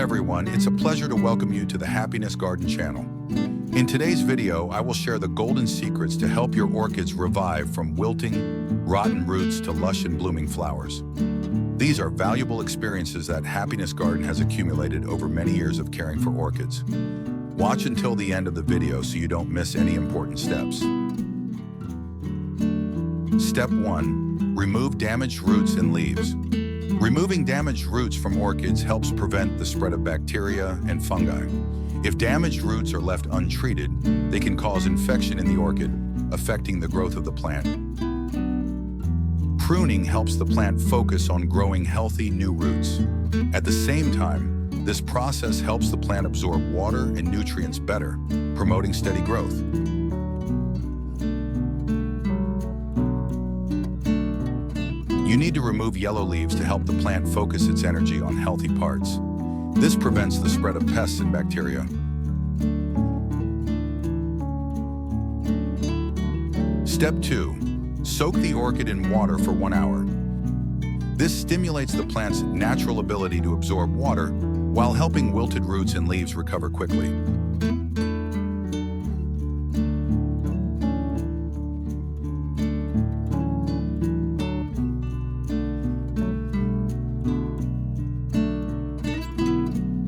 everyone, it's a pleasure to welcome you to the Happiness Garden channel. In today's video, I will share the golden secrets to help your orchids revive from wilting, rotten roots to lush and blooming flowers. These are valuable experiences that Happiness Garden has accumulated over many years of caring for orchids. Watch until the end of the video so you don't miss any important steps. Step 1. Remove damaged roots and leaves. Removing damaged roots from orchids helps prevent the spread of bacteria and fungi. If damaged roots are left untreated, they can cause infection in the orchid, affecting the growth of the plant. Pruning helps the plant focus on growing healthy new roots. At the same time, this process helps the plant absorb water and nutrients better, promoting steady growth. You need to remove yellow leaves to help the plant focus its energy on healthy parts. This prevents the spread of pests and bacteria. Step 2. Soak the orchid in water for 1 hour. This stimulates the plant's natural ability to absorb water while helping wilted roots and leaves recover quickly.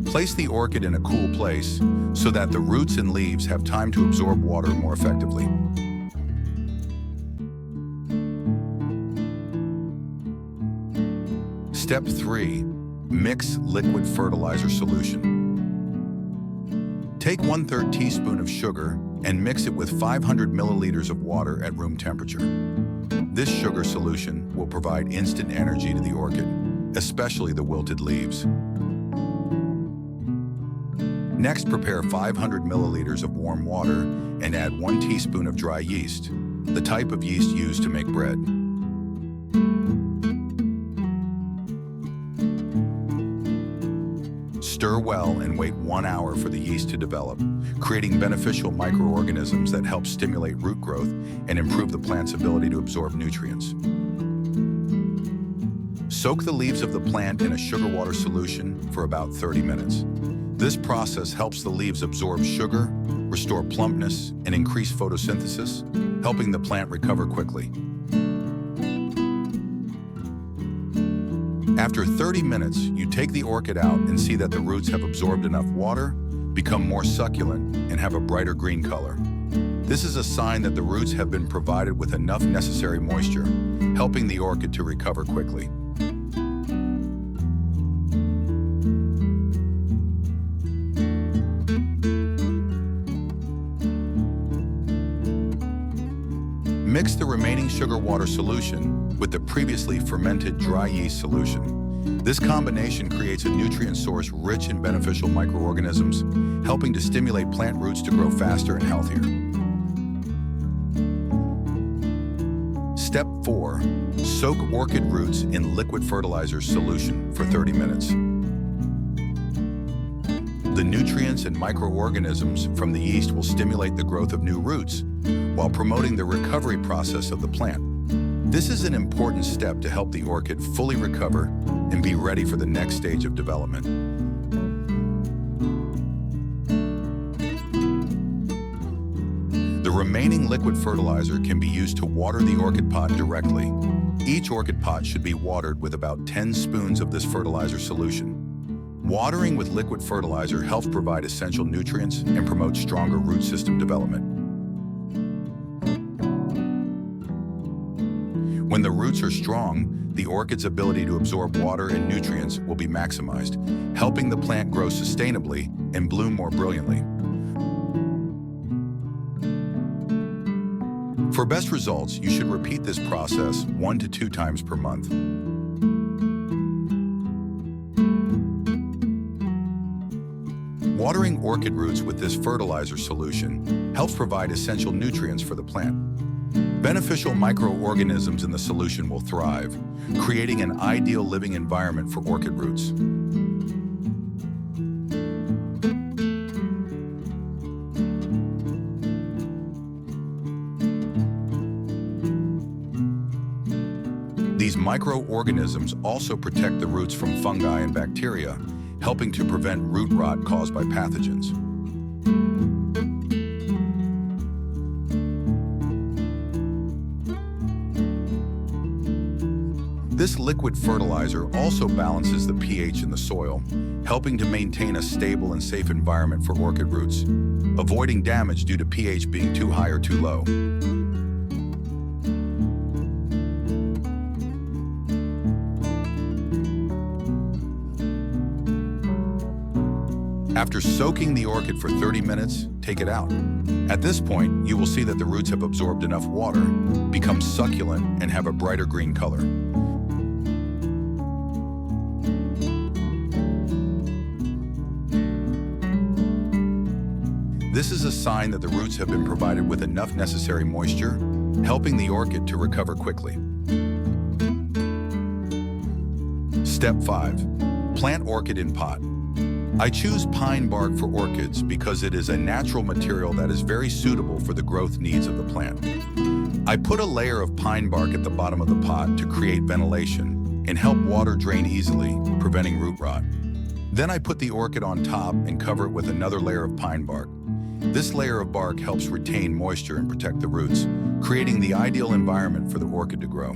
Place the orchid in a cool place so that the roots and leaves have time to absorb water more effectively. Step 3. Mix liquid fertilizer solution. Take 1/3 teaspoon of sugar and mix it with 500 milliliters of water at room temperature. This sugar solution will provide instant energy to the orchid, especially the wilted leaves. Next, prepare 500 milliliters of warm water and add 1 teaspoon of dry yeast, the type of yeast used to make bread. Stir well and wait 1 hour for the yeast to develop, creating beneficial microorganisms that help stimulate root growth and improve the plant's ability to absorb nutrients. Soak the leaves of the plant in a sugar water solution for about 30 minutes. This process helps the leaves absorb sugar, restore plumpness, and increase photosynthesis, helping the plant recover quickly. After 30 minutes, you take the orchid out and see that the roots have absorbed enough water, become more succulent, and have a brighter green color. This is a sign that the roots have been provided with enough necessary moisture, helping the orchid to recover quickly. Mix the remaining sugar water solution with the previously fermented dry yeast solution. This combination creates a nutrient source rich in beneficial microorganisms, helping to stimulate plant roots to grow faster and healthier. Step 4. Soak orchid roots in liquid fertilizer solution for 30 minutes. The nutrients and microorganisms from the yeast will stimulate the growth of new roots, while promoting the recovery process of the plant. This is an important step to help the orchid fully recover and be ready for the next stage of development. The remaining liquid fertilizer can be used to water the orchid pot directly. Each orchid pot should be watered with about 10 spoons of this fertilizer solution. Watering with liquid fertilizer helps provide essential nutrients and promote stronger root system development. When the roots are strong, the orchid's ability to absorb water and nutrients will be maximized, helping the plant grow sustainably and bloom more brilliantly. For best results, you should repeat this process 1 to 2 times per month. Watering orchid roots with this fertilizer solution helps provide essential nutrients for the plant. Beneficial microorganisms in the solution will thrive, creating an ideal living environment for orchid roots. These microorganisms also protect the roots from fungi and bacteria, helping to prevent root rot caused by pathogens. This liquid fertilizer also balances the pH in the soil, helping to maintain a stable and safe environment for orchid roots, avoiding damage due to pH being too high or too low. After soaking the orchid for 30 minutes, take it out. At this point, you will see that the roots have absorbed enough water, become succulent, and have a brighter green color. This is a sign that the roots have been provided with enough necessary moisture, helping the orchid to recover quickly. Step 5. Plant orchid in pot. I choose pine bark for orchids because it is a natural material that is very suitable for the growth needs of the plant. I put a layer of pine bark at the bottom of the pot to create ventilation and help water drain easily, preventing root rot. Then I put the orchid on top and cover it with another layer of pine bark. This layer of bark helps retain moisture and protect the roots, creating the ideal environment for the orchid to grow.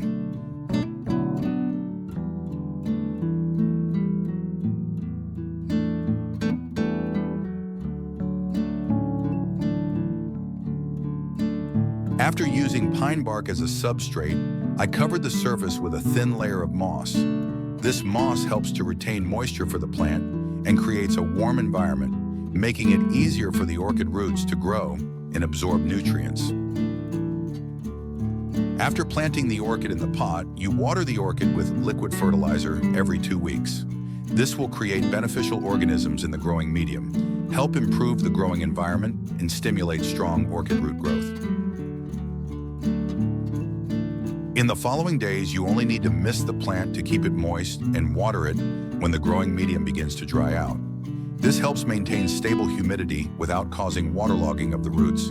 After using pine bark as a substrate, I covered the surface with a thin layer of moss. This moss helps to retain moisture for the plant and creates a warm environment, making it easier for the orchid roots to grow and absorb nutrients. After planting the orchid in the pot, you water the orchid with liquid fertilizer every 2 weeks. This will create beneficial organisms in the growing medium, help improve the growing environment, and stimulate strong orchid root growth. In the following days, you only need to mist the plant to keep it moist and water it when the growing medium begins to dry out. This helps maintain stable humidity without causing waterlogging of the roots.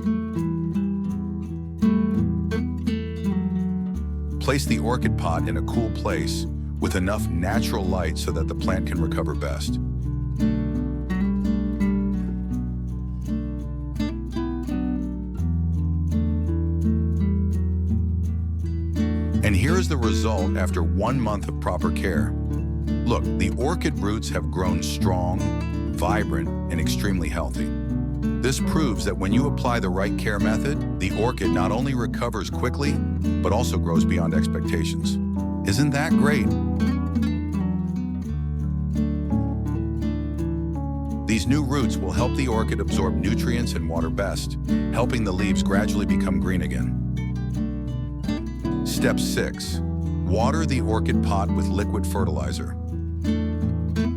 Place the orchid pot in a cool place with enough natural light so that the plant can recover best. And here is the result after 1 month of proper care. Look, the orchid roots have grown strong, vibrant, and extremely healthy. This proves that when you apply the right care method, the orchid not only recovers quickly, but also grows beyond expectations. Isn't that great? These new roots will help the orchid absorb nutrients and water best, helping the leaves gradually become green again. Step 6. Water the orchid pot with liquid fertilizer.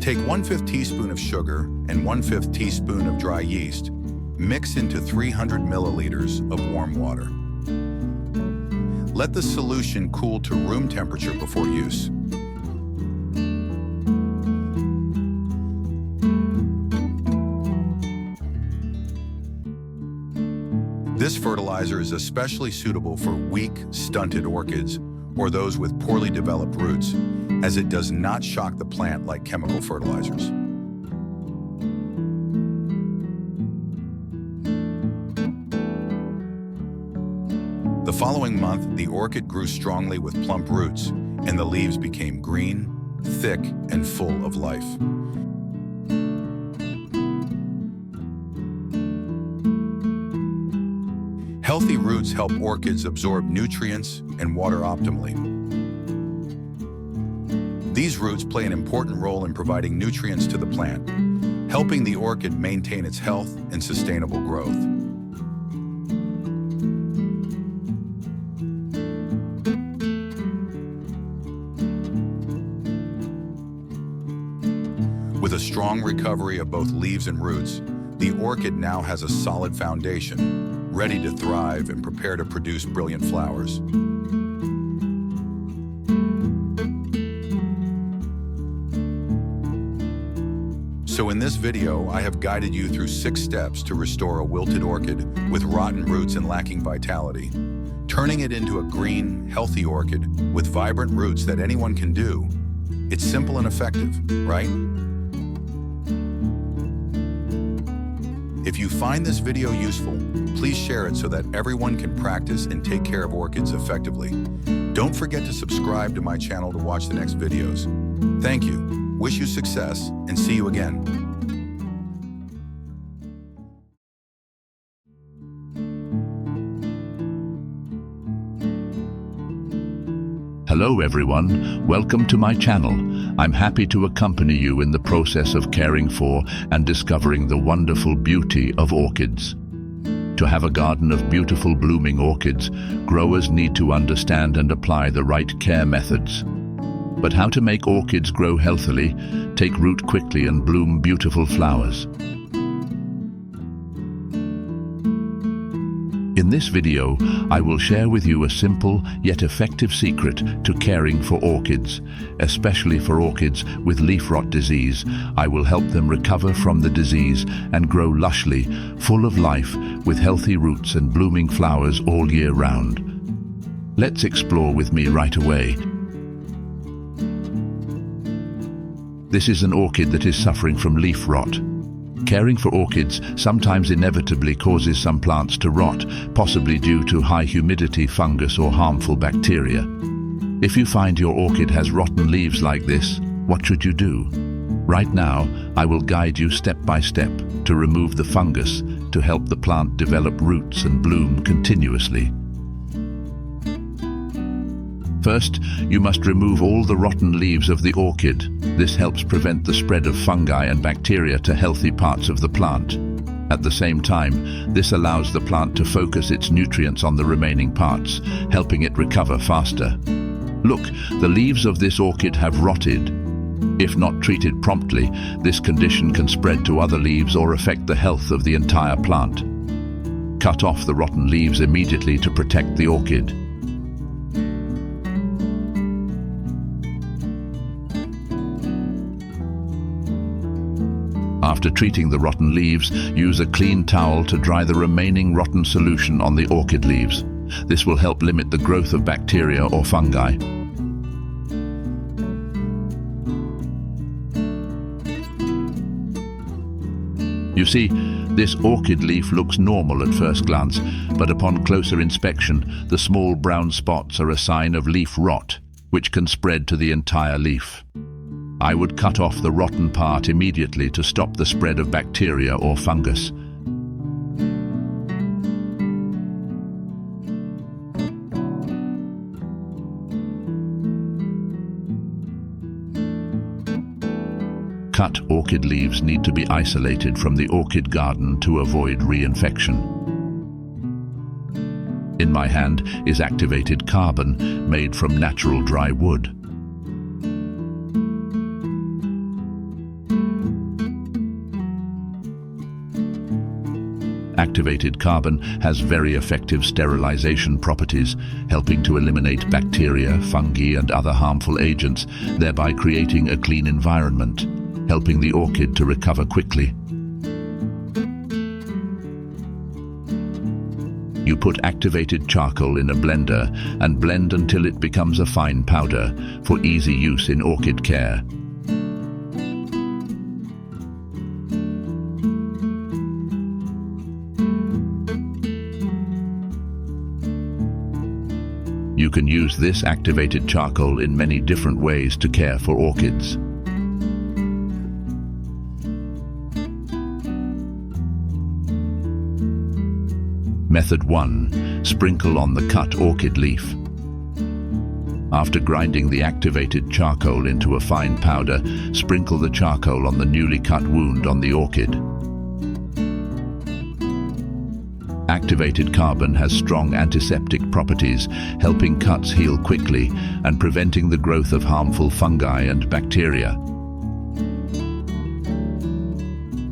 Take 1/5 teaspoon of sugar and 1/5 teaspoon of dry yeast. Mix into 300 milliliters of warm water. Let the solution cool to room temperature before use. This fertilizer is especially suitable for weak, stunted orchids or those with poorly developed roots, as it does not shock the plant like chemical fertilizers. The following month, the orchid grew strongly with plump roots, and the leaves became green, thick, and full of life. Healthy roots help orchids absorb nutrients and water optimally. These roots play an important role in providing nutrients to the plant, helping the orchid maintain its health and sustainable growth. With a strong recovery of both leaves and roots, the orchid now has a solid foundation, ready to thrive and prepare to produce brilliant flowers. So in this video, I have guided you through 6 steps to restore a wilted orchid with rotten roots and lacking vitality, turning it into a green, healthy orchid with vibrant roots that anyone can do. It's simple and effective, right? If you find this video useful, please share it so that everyone can practice and take care of orchids effectively. Don't forget to subscribe to my channel to watch the next videos. Thank you, wish you success, and see you again. Hello everyone, welcome to my channel. I'm happy to accompany you in the process of caring for and discovering the wonderful beauty of orchids. To have a garden of beautiful blooming orchids, growers need to understand and apply the right care methods. But how to make orchids grow healthily, take root quickly and bloom beautiful flowers? In this video, I will share with you a simple yet effective secret to caring for orchids, especially for orchids with leaf rot disease. I will help them recover from the disease and grow lushly, full of life, with healthy roots and blooming flowers all year round. Let's explore with me right away. This is an orchid that is suffering from leaf rot. Caring for orchids sometimes inevitably causes some plants to rot, possibly due to high humidity, fungus, or harmful bacteria. If you find your orchid has rotten leaves like this, what should you do? Right now, I will guide you step by step to remove the fungus to help the plant develop roots and bloom continuously. First, you must remove all the rotten leaves of the orchid. This helps prevent the spread of fungi and bacteria to healthy parts of the plant. At the same time, this allows the plant to focus its nutrients on the remaining parts, helping it recover faster. Look, the leaves of this orchid have rotted. If not treated promptly, this condition can spread to other leaves or affect the health of the entire plant. Cut off the rotten leaves immediately to protect the orchid. After treating the rotten leaves, use a clean towel to dry the remaining rotten solution on the orchid leaves. This will help limit the growth of bacteria or fungi. You see, this orchid leaf looks normal at first glance, but upon closer inspection, the small brown spots are a sign of leaf rot, which can spread to the entire leaf. I would cut off the rotten part immediately to stop the spread of bacteria or fungus. Cut orchid leaves need to be isolated from the orchid garden to avoid reinfection. In my hand is activated carbon made from natural dry wood. Activated carbon has very effective sterilization properties, helping to eliminate bacteria, fungi, and other harmful agents, thereby creating a clean environment, helping the orchid to recover quickly. You put activated charcoal in a blender and blend until it becomes a fine powder for easy use in orchid care. You can use this activated charcoal in many different ways to care for orchids. Method 1. Sprinkle on the cut orchid leaf. After grinding the activated charcoal into a fine powder, sprinkle the charcoal on the newly cut wound on the orchid. Activated carbon has strong antiseptic properties, helping cuts heal quickly and preventing the growth of harmful fungi and bacteria.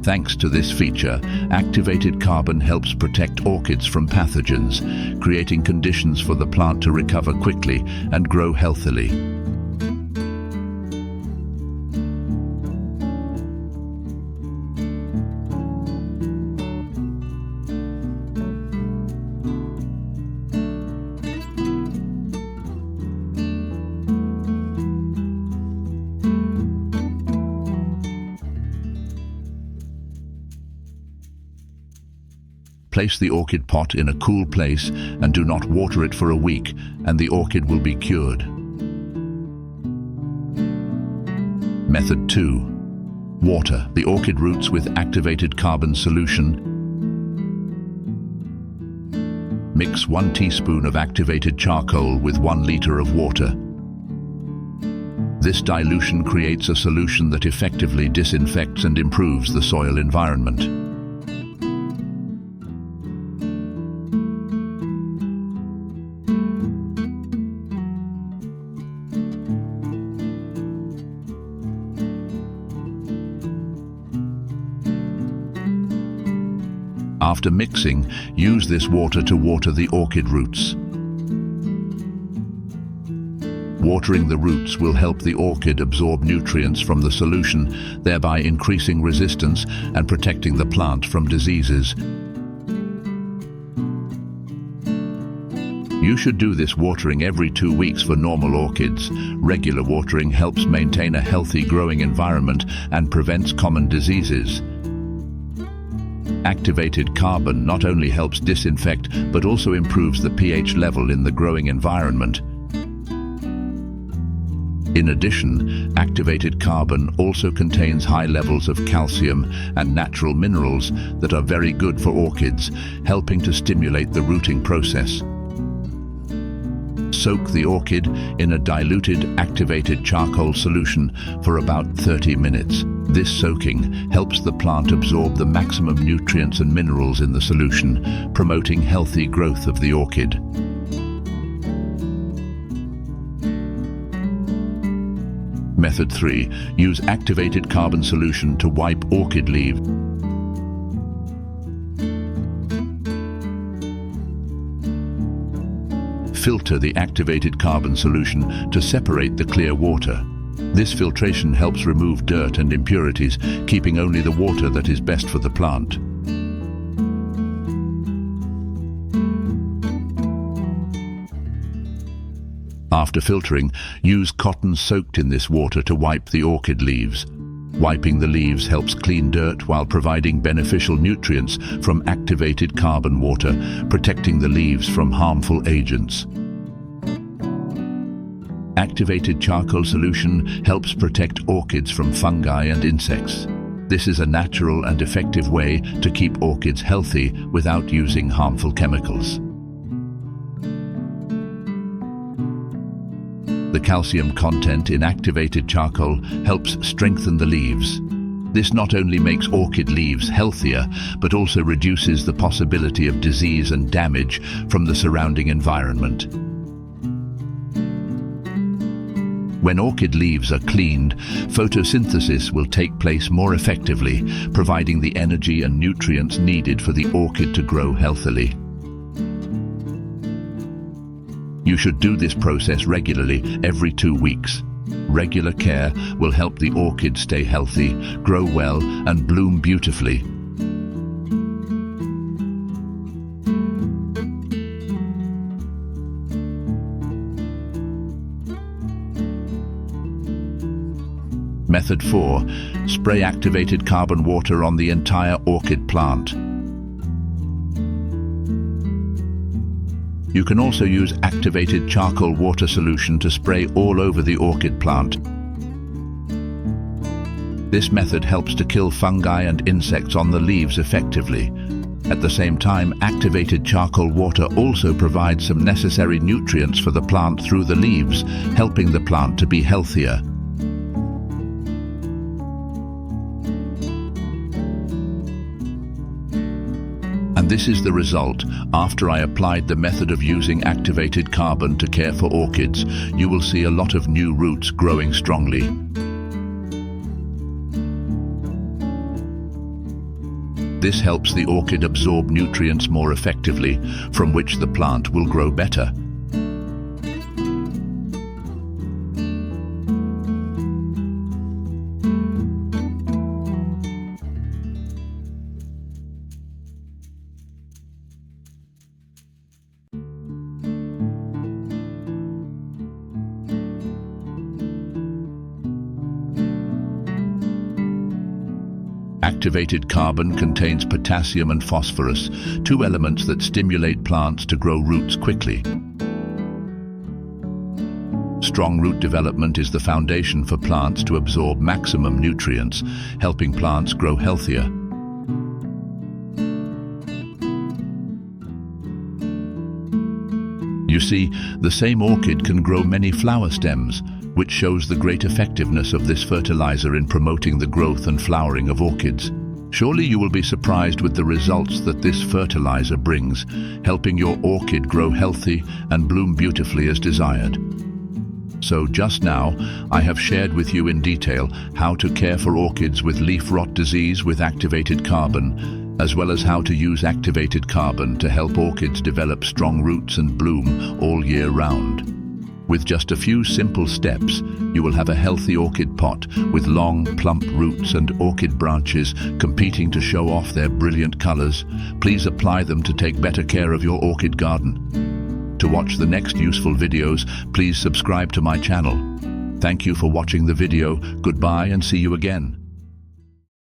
Thanks to this feature, activated carbon helps protect orchids from pathogens, creating conditions for the plant to recover quickly and grow healthily. Place the orchid pot in a cool place and do not water it for a week, and the orchid will be cured. Method 2. Water the orchid roots with activated carbon solution. Mix 1 teaspoon of activated charcoal with 1 liter of water. This dilution creates a solution that effectively disinfects and improves the soil environment. After mixing, use this water to water the orchid roots. Watering the roots will help the orchid absorb nutrients from the solution, thereby increasing resistance and protecting the plant from diseases. You should do this watering every 2 weeks for normal orchids. Regular watering helps maintain a healthy growing environment and prevents common diseases. Activated carbon not only helps disinfect but also improves the pH level in the growing environment. In addition, activated carbon also contains high levels of calcium and natural minerals that are very good for orchids, helping to stimulate the rooting process. Soak the orchid in a diluted activated charcoal solution for about 30 minutes. This soaking helps the plant absorb the maximum nutrients and minerals in the solution, promoting healthy growth of the orchid. Method 3. Use activated carbon solution to wipe orchid leaves. Filter the activated carbon solution to separate the clear water. This filtration helps remove dirt and impurities, keeping only the water that is best for the plant. After filtering, use cotton soaked in this water to wipe the orchid leaves. Wiping the leaves helps clean dirt while providing beneficial nutrients from activated carbon water, protecting the leaves from harmful agents. Activated charcoal solution helps protect orchids from fungi and insects. This is a natural and effective way to keep orchids healthy without using harmful chemicals. The calcium content in activated charcoal helps strengthen the leaves. This not only makes orchid leaves healthier, but also reduces the possibility of disease and damage from the surrounding environment. When orchid leaves are cleaned, photosynthesis will take place more effectively, providing the energy and nutrients needed for the orchid to grow healthily. You should do this process regularly every 2 weeks. Regular care will help the orchid stay healthy, grow well, and bloom beautifully. Method 4. Spray activated carbon water on the entire orchid plant. You can also use activated charcoal water solution to spray all over the orchid plant. This method helps to kill fungi and insects on the leaves effectively. At the same time, activated charcoal water also provides some necessary nutrients for the plant through the leaves, helping the plant to be healthier. And this is the result after I applied the method of using activated carbon to care for orchids. You will see a lot of new roots growing strongly. This helps the orchid absorb nutrients more effectively, from which the plant will grow better. Activated carbon contains potassium and phosphorus, two elements that stimulate plants to grow roots quickly. Strong root development is the foundation for plants to absorb maximum nutrients, helping plants grow healthier. You see, the same orchid can grow many flower stems, which shows the great effectiveness of this fertilizer in promoting the growth and flowering of orchids. Surely you will be surprised with the results that this fertilizer brings, helping your orchid grow healthy and bloom beautifully as desired. So just now, I have shared with you in detail how to care for orchids with leaf rot disease with activated carbon, as well as how to use activated carbon to help orchids develop strong roots and bloom all year round. With just a few simple steps, you will have a healthy orchid pot with long, plump roots and orchid branches competing to show off their brilliant colors. Please apply them to take better care of your orchid garden. To watch the next useful videos, please subscribe to my channel. Thank you for watching the video. Goodbye and see you again.